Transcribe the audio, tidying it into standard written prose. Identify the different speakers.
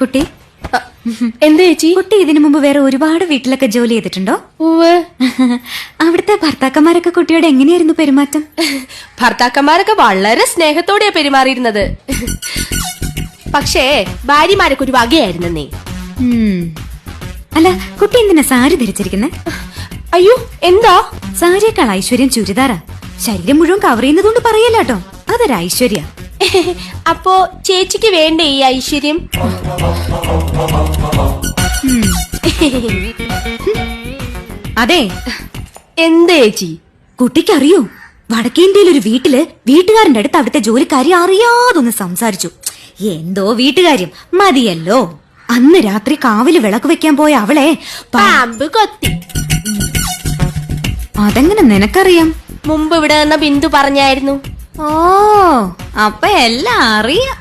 Speaker 1: കുട്ടി
Speaker 2: എന്താ ചേച്ചി?
Speaker 1: കുട്ടി ഇതിനു മുമ്പ് വേറെ ഒരുപാട് വീട്ടിലൊക്കെ ജോലി ചെയ്തിട്ടുണ്ടോ?
Speaker 2: ഉവ്വ്.
Speaker 1: അവിടുത്തെ ഭർത്താക്കന്മാരൊക്കെ കുട്ടിയോട് എങ്ങനെയായിരുന്നു പെരുമാറ്റം?
Speaker 2: ഭർത്താക്കന്മാരൊക്കെ വളരെ സ്നേഹത്തോടെയാ പെരുമാറിയിരുന്നത്. പക്ഷേ ഭാര്യമാരൊക്കെ ഒരു വകയായിരുന്നേ.
Speaker 1: അല്ല, കുട്ടി എന്തിനാ സാരി ധരിച്ചിരിക്കുന്നെ?
Speaker 2: അയ്യോ, എന്താ?
Speaker 1: സാരിയേക്കാൾ ഐശ്വര്യം ചുരിദാറാ. ശരീരം മുഴുവൻ കവർ ചെയ്യുന്നതുകൊണ്ട് പറയല്ലോ, അതൊരു ഐശ്വര്യ.
Speaker 2: അപ്പോ ചേച്ചിക്ക് വേണ്ടേ ഈ ഐശ്വര്യം?
Speaker 1: അതെ.
Speaker 2: എന്താ ചേച്ചി?
Speaker 1: കുട്ടിക്കറിയോ, വടക്കേന്ത്യയിൽ ഒരു വീട്ടില് വീട്ടുകാരന്റെ അടുത്ത് അവിടുത്തെ ജോലിക്കാരി അറിയാതൊന്ന് സംസാരിച്ചു. എന്തോ വീട്ടുകാര്യം മതിയല്ലോ. അന്ന് രാത്രി കാവില് വിളക്ക് വെക്കാൻ പോയ അവളെ
Speaker 2: പാമ്പ് കൊത്തി.
Speaker 1: അതെങ്ങനെ നിനക്കറിയാം?
Speaker 2: മുമ്പ് ഇവിടെ നിന്ന ബിന്ദു പറഞ്ഞായിരുന്നു.
Speaker 1: ഓ, അപ്പൊ എല്ലാം അറിയാം.